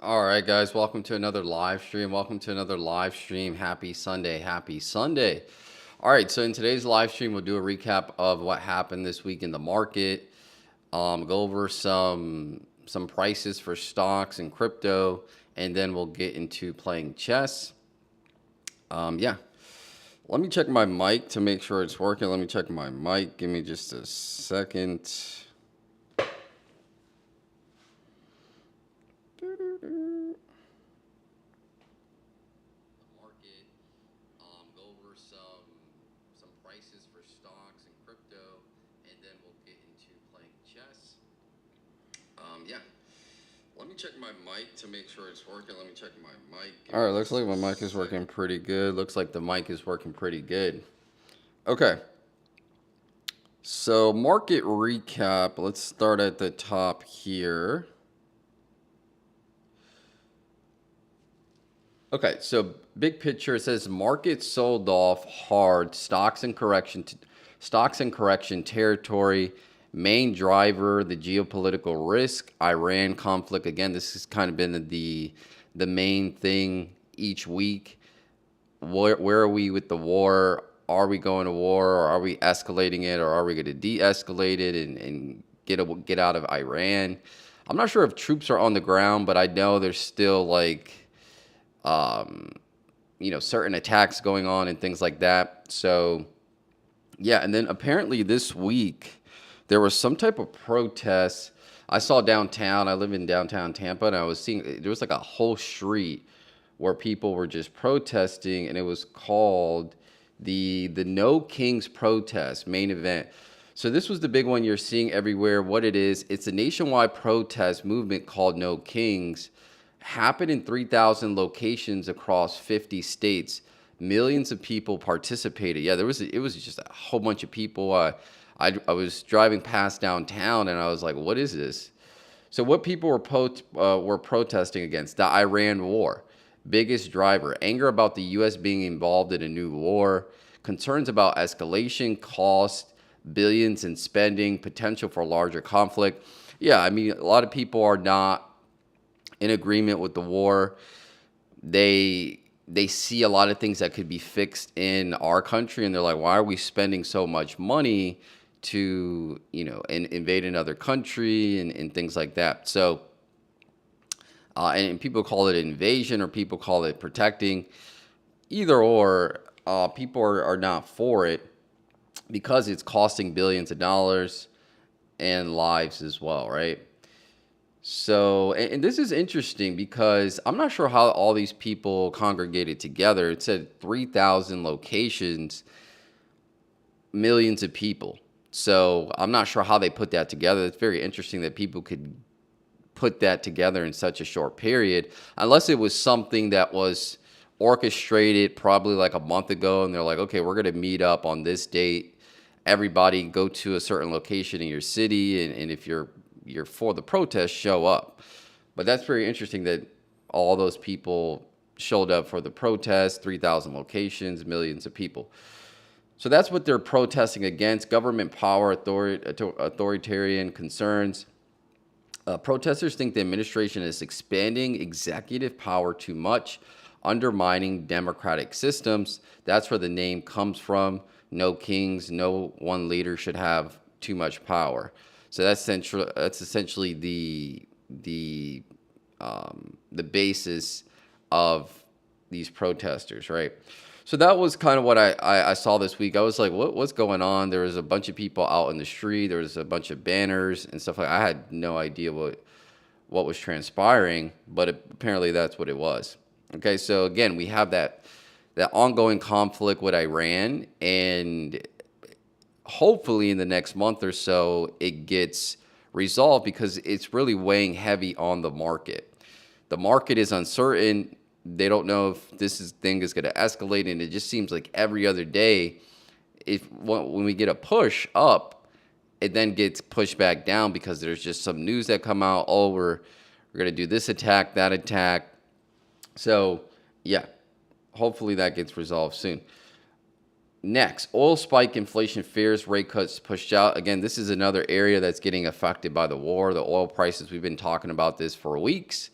All right, guys, welcome to another live stream. Welcome to another live stream. Happy Sunday. Happy Sunday. All right, so in today's live stream, we'll do a recap of what happened this week in the market, go over some prices for stocks and crypto, and then we'll get into playing chess. Yeah, let me check my mic to make sure it's working. Let me check my mic. Give me just a second. Market, go over some prices for stocks and crypto, and then we'll get into playing chess. Yeah, let me check my mic to make sure it's working. Let me check my mic. All right, looks like my mic is working pretty good. Looks like the mic is working pretty good. Okay. So market recap. Let's start at the top here. Okay, so big picture, it says market sold off hard, stocks and correction territory. Main driver, the geopolitical risk, Iran conflict. Again, this has kind of been the main thing each week. Where are we with the war? Are we going to war, or are we escalating it, or are we going to de-escalate it and get out of Iran? I'm not sure if troops are on the ground, but I know there's still certain attacks going on and things like that. So, yeah, and then apparently this week there was some type of protest. I saw downtown. I live in downtown Tampa, and I was seeing there was like a whole street where people were just protesting, and it was called the No Kings protest main event. So this was the big one you're seeing everywhere. What it is, it's a nationwide protest movement called No Kings. Happened in 3,000 locations across 50 states. Millions of people participated. Yeah, it was just a whole bunch of people. I was driving past downtown, and I was like, "What is this?" So what people were protesting against? The Iran war. Biggest driver: anger about the U.S. being involved in a new war, concerns about escalation, cost, billions in spending, potential for larger conflict. Yeah, I mean, a lot of people are not in agreement with the war. They see a lot of things that could be fixed in our country, and they're like, why are we spending so much money to invade another country and things like that? So and people call it invasion, or people call it protecting. Either or, people are not for it because it's costing billions of dollars and lives as well, right? So, and this is interesting because I'm not sure how all these people congregated together. It said 3,000 locations, millions of people. So I'm not sure how they put that together. It's very interesting that people could put that together in such a short period, unless it was something that was orchestrated probably like a month ago, and they're like, okay, we're going to meet up on this date. Everybody go to a certain location in your city, and if you're for the protest, show up. But that's very interesting that all those people showed up for the protest, 3,000 locations, millions of people. So that's what they're protesting against: government power, authoritarian concerns. Protesters think the administration is expanding executive power too much, undermining democratic systems. That's where the name comes from. No kings, no one leader should have too much power. So that's essentially the basis of these protesters, right? So that was kind of what I saw this week. I was like, what's going on? There was a bunch of people out in the street. There was a bunch of banners and stuff like that. I had no idea what was transpiring, but apparently that's what it was. Okay, so again, we have that ongoing conflict with Iran, and hopefully in the next month or so it gets resolved, because it's really weighing heavy on the market. The market is uncertain. They don't know if thing is going to escalate, and it just seems like every other day, when we get a push up, it then gets pushed back down because there's just some news that come out. Oh, we're going to do this attack, that attack. So yeah, hopefully that gets resolved soon. Next, oil spike, inflation fears, rate cuts pushed out. Again, this is another area that's getting affected by the war. The oil prices, we've been talking about this for weeks.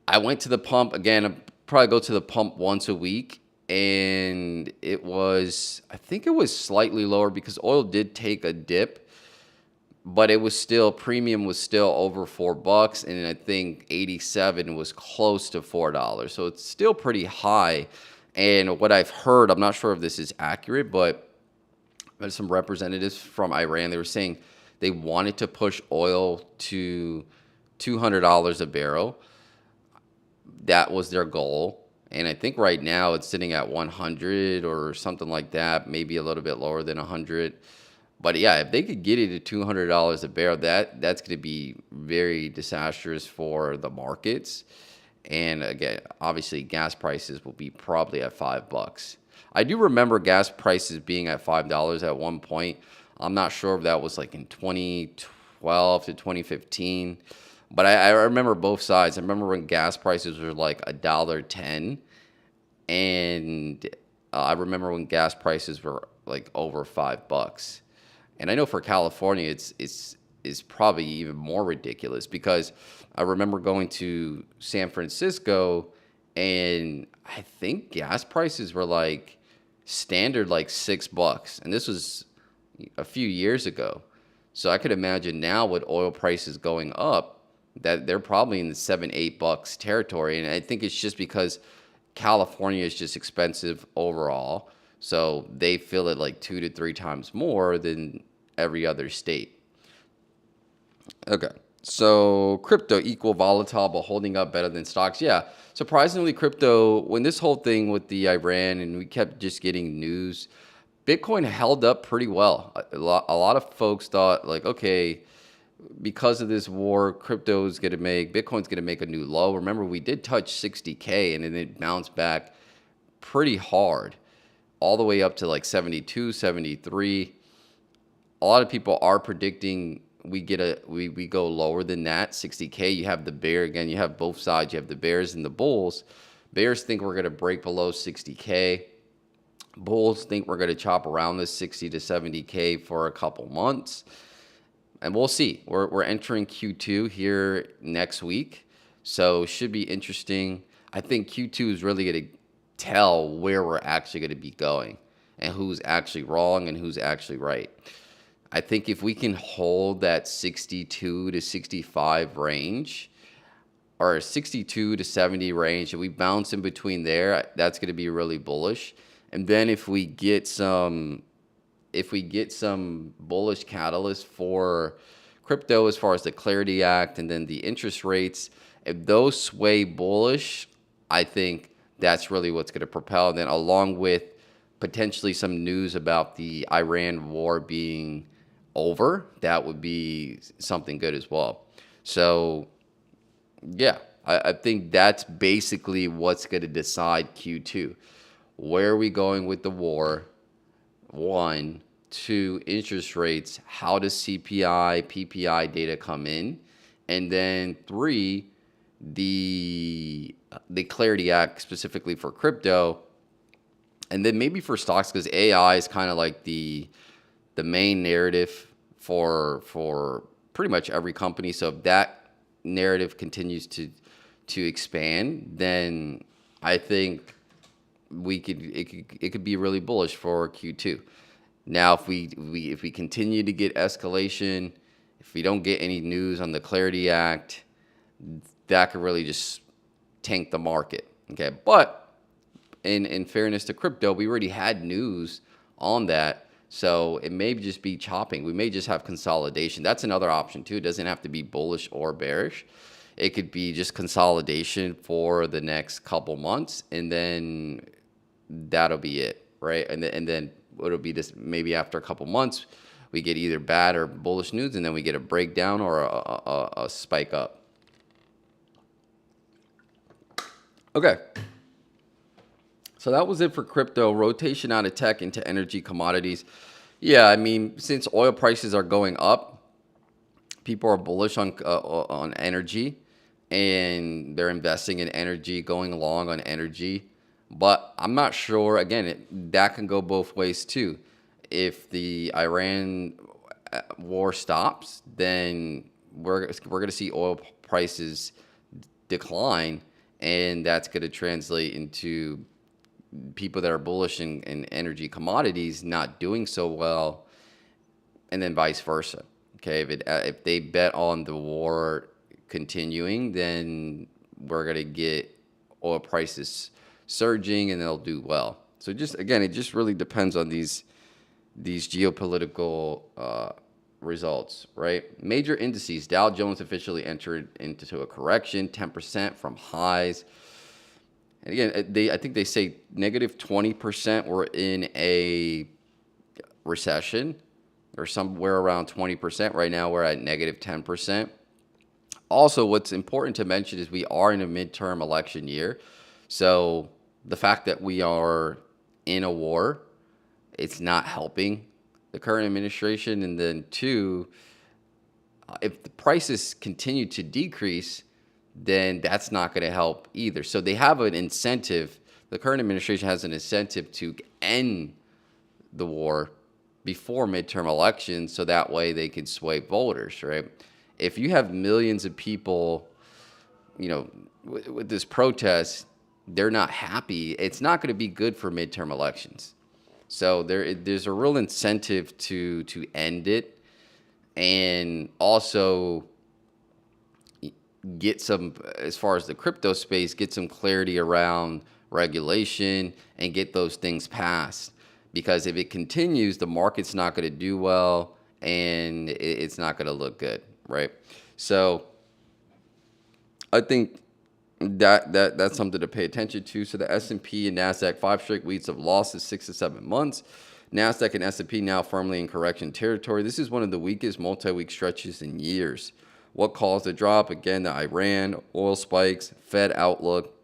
I went to the pump again. I probably go to the pump once a week, and I think it was slightly lower because oil did take a dip, but it was still premium was still over $4, and I think 87 was close to $4. So it's still pretty high. And what I've heard, I'm not sure if this is accurate, but there's some representatives from Iran. They were saying they wanted to push oil to $200 a barrel. That was their goal. And I think right now it's sitting at 100 or something like that, maybe a little bit lower than 100. But yeah, if they could get it to $200 a barrel, that's going to be very disastrous for the markets. And again, obviously, gas prices will be probably at $5. I do remember gas prices being at $5 at one point. I'm not sure if that was like in 2012 to 2015, but I remember both sides. I remember when gas prices were like $1.10, and I remember when gas prices were like over $5. And I know for California, it's probably even more ridiculous because I remember going to San Francisco, and I think gas prices were like standard like $6, and this was a few years ago. So I could imagine now with oil prices going up that they're probably in the $7, $8 territory, and I think it's just because California is just expensive overall, so they feel it like 2 to 3 times more than every other state. Okay. So crypto equal volatile but holding up better than stocks. Yeah. Surprisingly, crypto, when this whole thing with the Iran and we kept just getting news, Bitcoin held up pretty well. A lot of folks thought like, okay, because of this war, Bitcoin's going to make a new low. Remember, we did touch 60K and then it bounced back pretty hard all the way up to like 72, 73. A lot of people are predicting we go lower than that, 60K. You have the bear again. You have both sides. You have the bears and the bulls. Bears think we're going to break below 60K. Bulls think we're going to chop around this 60 to 70K for a couple months. And we'll see. We're entering Q2 here next week. So should be interesting. I think Q2 is really going to tell where we're actually going to be going and who's actually wrong and who's actually right. I think if we can hold that 62 to 65 range or 62 to 70 range, if we bounce in between there, that's going to be really bullish. And then if we get some bullish catalyst for crypto as far as the Clarity Act and then the interest rates, if those sway bullish, I think that's really what's going to propel. And then along with potentially some news about the Iran war being over, that would be something good as well. So yeah, I think that's basically what's going to decide Q2. Where are we going with the war? 1, 2, interest rates. How does CPI, PPI data come in? And then 3, the Clarity Act specifically for crypto. And then maybe for stocks, because AI is kind of like the main narrative for pretty much every company. So if that narrative continues to expand, then I think it could be really bullish for Q2. Now, if we continue to get escalation, if we don't get any news on the Clarity Act, that could really just tank the market. Okay, but in fairness to crypto, we already had news on that. So it may just be chopping. We may just have consolidation. That's another option too. It doesn't have to be bullish or bearish. It could be just consolidation for the next couple months, and then that'll be it, right? And then it'll be this, maybe after a couple months, we get either bad or bullish news, and then we get a breakdown or a spike up. Okay. So that was it for crypto. Rotation out of tech into energy commodities. Yeah, I mean, since oil prices are going up, people are bullish on energy, and they're investing in energy, going long on energy. But I'm not sure. Again, that can go both ways too. If the Iran war stops, then we're going to see oil prices decline. and that's going to translate into people that are bullish in energy commodities not doing so well, and then vice versa. Okay, if they bet on the war continuing, then we're gonna get oil prices surging, and they'll do well. So just again, it just really depends on these geopolitical results, right? Major indices: Dow Jones officially entered into a correction, 10% from highs. And again, I think they say negative 20%. We're in a recession, or somewhere around 20%. Right now, we're at negative 10%. Also, what's important to mention is we are in a midterm election year. So the fact that we are in a war, it's not helping the current administration. And then two, if the prices continue to decrease, then that's not going to help either. So they have an incentive. The current administration has an incentive to end the war before midterm elections, so that way they can sway voters, right? If you have millions of people, with this protest, they're not happy. It's not going to be good for midterm elections. So there's a real incentive to end it, and also get some, as far as the crypto space, get some clarity around regulation and get those things passed. Because if it continues, the market's not going to do well, and it's not going to look good, right? So I think that's something to pay attention to. So the S&P and Nasdaq, 5 straight weeks of losses, 6 to 7 months. Nasdaq and S&P now firmly in correction territory. This is one of the weakest multi-week stretches in years. What caused the drop? Again, the Iran, oil spikes, Fed outlook.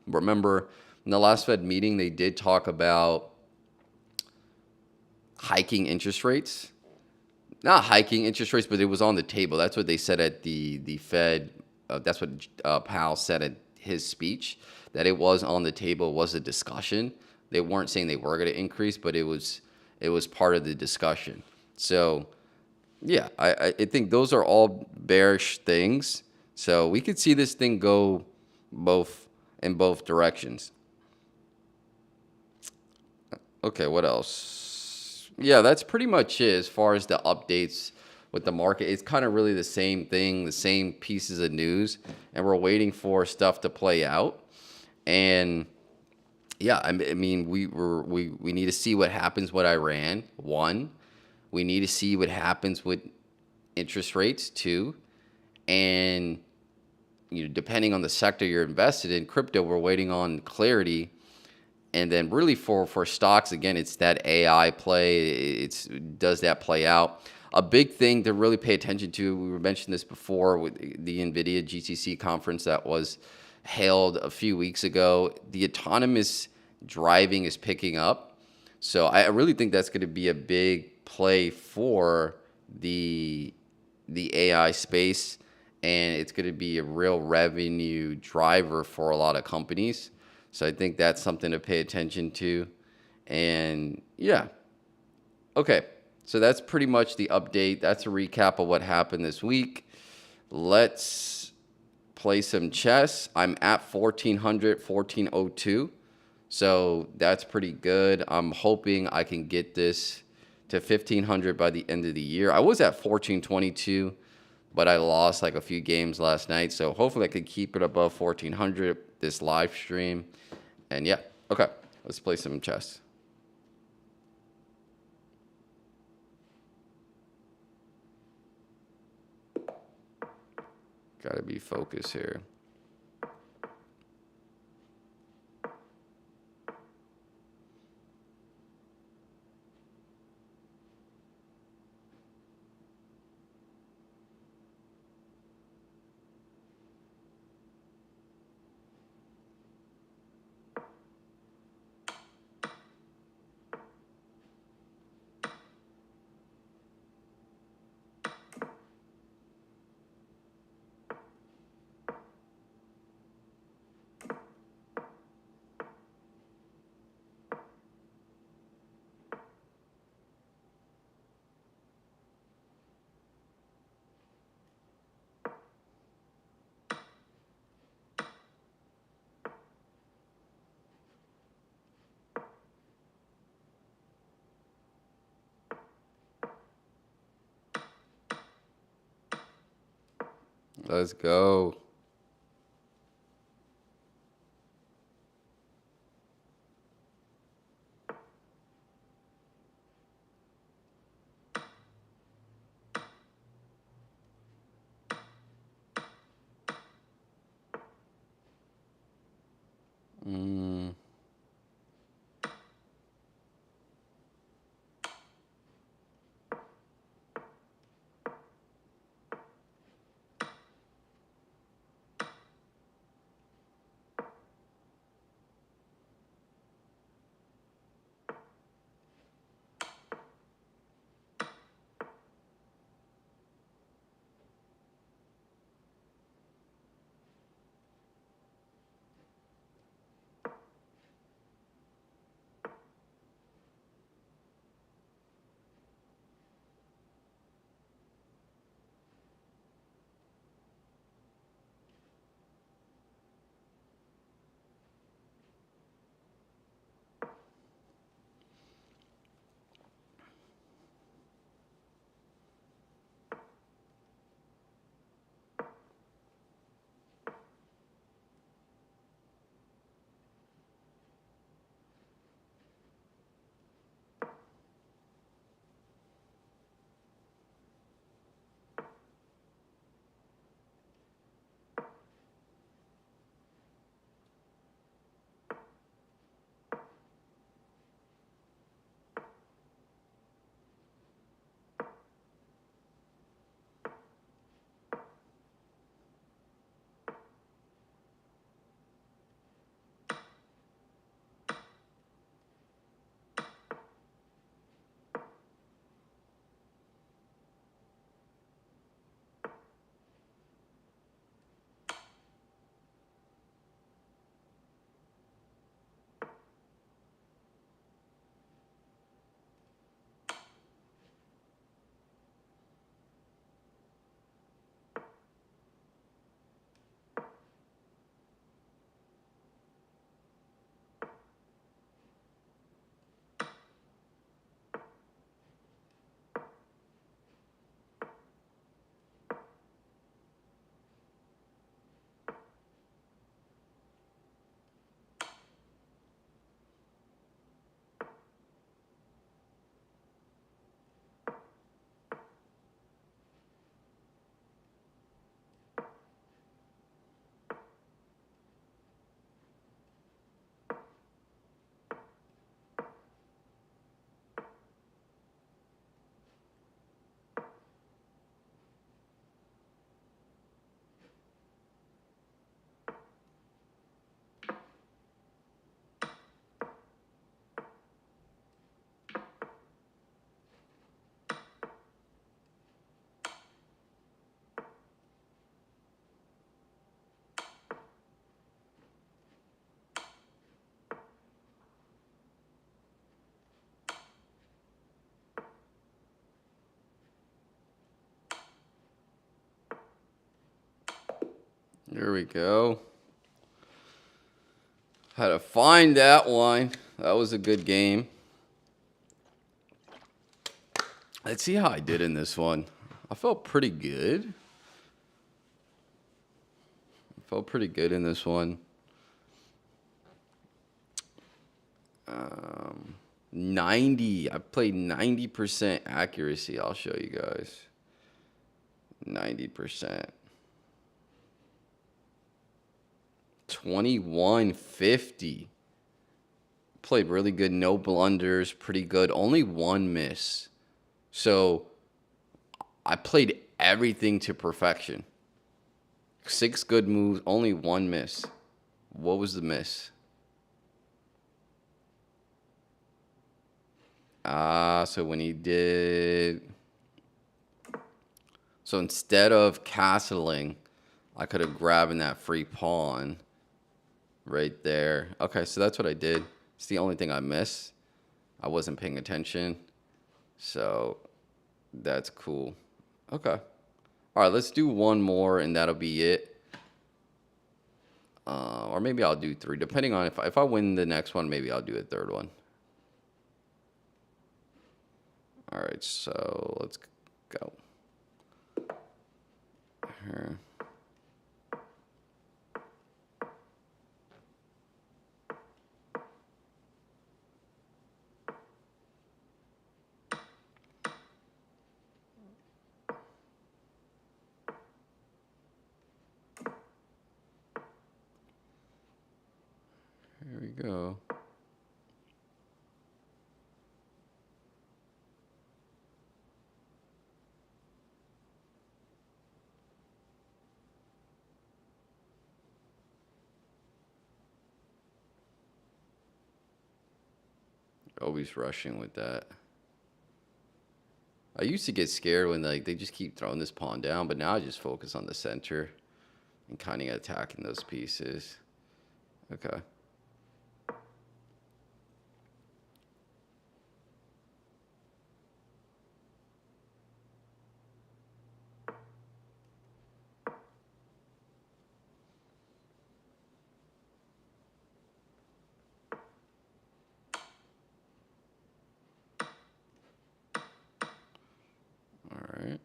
Remember, in the last Fed meeting, they did talk about hiking interest rates. Not hiking interest rates, but it was on the table. That's what they said at the Fed. That's what Powell said at his speech, that it was on the table. It was a discussion. They weren't saying they were going to increase, but it was part of the discussion. So, yeah, I think those are all bearish things. So we could see this thing go in both directions. Okay, what else? Yeah, that's pretty much it as far as the updates with the market. It's kind of really the same thing, the same pieces of news, and we're waiting for stuff to play out. And yeah, I mean, we need to see what happens with Iran. One, we need to see what happens with interest rates. Two, and depending on the sector you're invested in, crypto, we're waiting on clarity. And then really for stocks, again, it's that AI play. Does that play out? A big thing to really pay attention to, we mentioned this before with the NVIDIA GTC conference that was held a few weeks ago. The autonomous driving is picking up. So I really think that's going to be a big play for the AI space, and it's going to be a real revenue driver for a lot of companies. So I think that's something to pay attention to. And yeah. Okay. So that's pretty much the update. That's a recap of what happened this week. Let's play some chess. I'm at 1400, 1402. So that's pretty good. I'm hoping I can get this to 1500 by the end of the year. I was at 1422, but I lost like a few games last night. So hopefully I could keep it above 1400 this live stream. And yeah, okay, let's play some chess. Gotta be focused here. Let's go. Mm. There we go. Had to find that one. That was a good game. Let's see how I did in this one. I felt pretty good. I felt pretty good in this one. 90. I played 90% accuracy. I'll show you guys. 90%. 2150. Played really good. No blunders. Pretty good. Only one miss. So I played everything to perfection. 6 good moves. Only one miss. What was the miss? So when he did... So instead of castling, I could have grabbed that free pawn right there. Okay, so that's what I did. It's the only thing I missed. I wasn't paying attention. So that's cool. Okay. All right, let's do one more, and that'll be it. Or maybe I'll do 3, depending on if I win the next one, maybe I'll do a third one. All right, so let's go. Here. go. Always rushing with that. I used to get scared when like they just keep throwing this pawn down, but now I just focus on the center and kind of attacking those pieces. Okay. All right.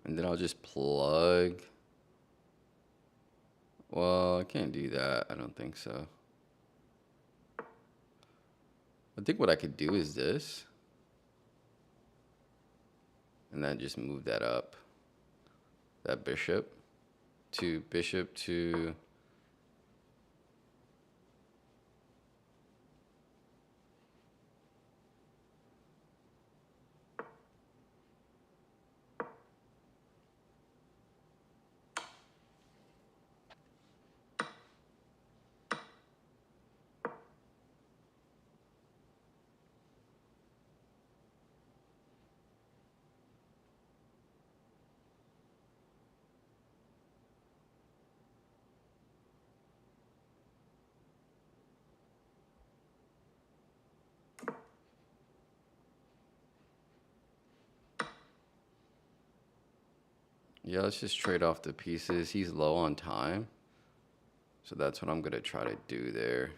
And then I'll just plug. Well, I can't do that. I don't think so. I think what I could do is this. And then just move that up. That bishop to. Yeah, let's just trade off the pieces. He's low on time. So that's what I'm going to try to do there.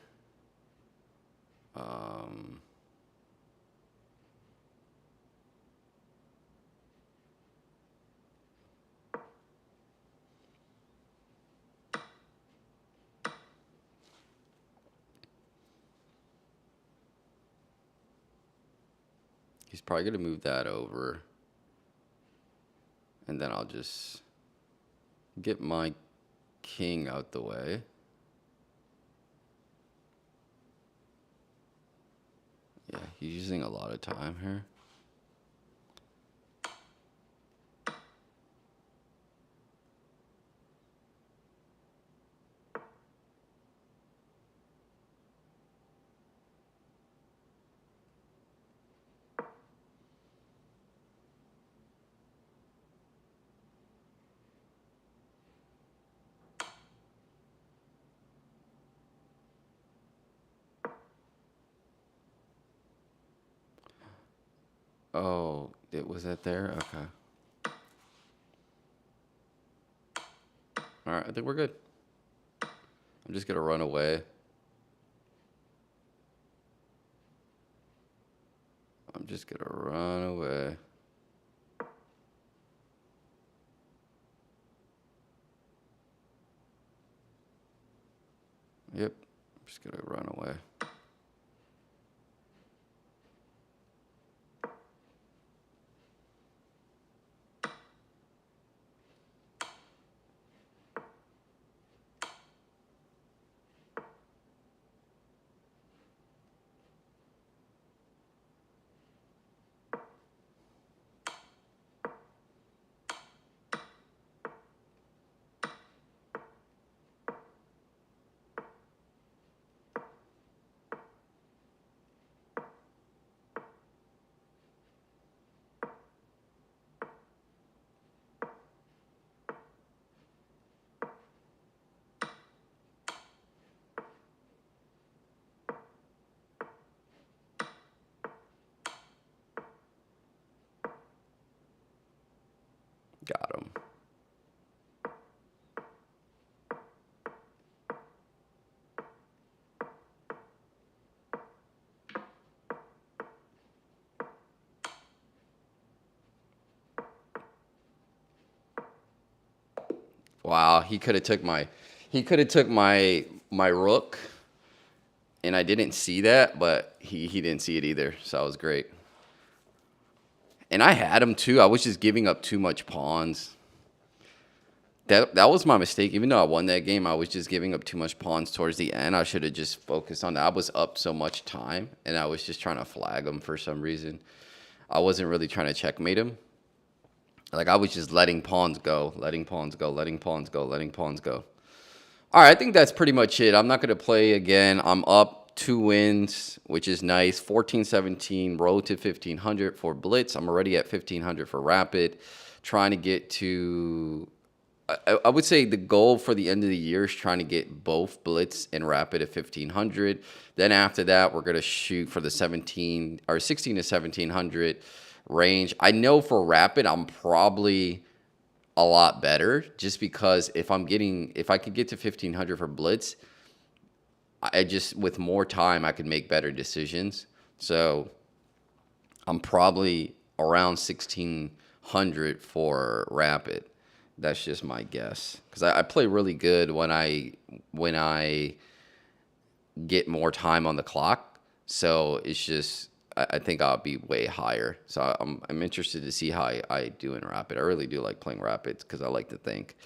He's probably going to move that over. And then I'll just get my king out the way. Yeah, he's using a lot of time here. Oh, was that there? Okay. All right, I think we're good. I'm just going to run away. I'm just going to run away. Yep, I'm just going to run away. Got him. Wow, he could have took my rook, and I didn't see that, but he didn't see it either, so that was great. And I had him too. I was just giving up too much pawns. That was my mistake. Even though I won that game, I was just giving up too much pawns towards the end. I should have just focused on that. I was up so much time, and I was just trying to flag him for some reason. I wasn't really trying to checkmate him. Like I was just letting pawns go, letting pawns go, letting pawns go, letting pawns go. All right, I think that's pretty much it. I'm not going to play again. I'm up 2 wins, which is nice. 14-17, road to 1500 for Blitz. I'm already at 1500 for Rapid. Trying to get to, I would say the goal for the end of the year is trying to get both Blitz and Rapid at 1500. Then after that, we're going to shoot for the 17 or 16 to 1700 range. I know for Rapid, I'm probably a lot better just because if I could get to 1500 for Blitz, I just, with more time, I could make better decisions. So I'm probably around 1600 for Rapid. That's just my guess because I play really good when I get more time on the clock. So it's just I think I'll be way higher. So I'm interested to see how I do in Rapid. I really do like playing Rapids because I like to think.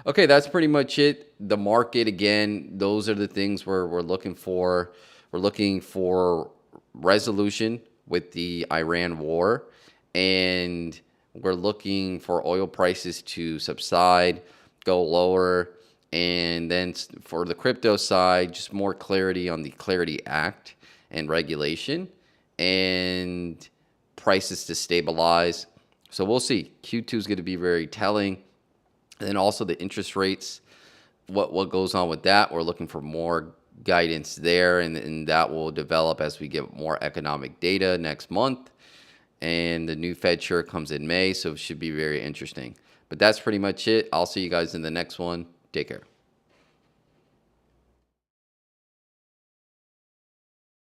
Okay, that's pretty much it. The market again. Those are the things we're looking for. We're looking for resolution with the Iran war, and we're looking for oil prices to subside, go lower, and then for the crypto side, just more clarity on the Clarity Act and regulation, and prices to stabilize. So we'll see. Q2 is going to be very telling. And then also the interest rates, what goes on with that. We're looking for more guidance there, and that will develop as we get more economic data next month. And the new Fed chair comes in May, so it should be very interesting. But that's pretty much it. I'll see you guys in the next one. Take care.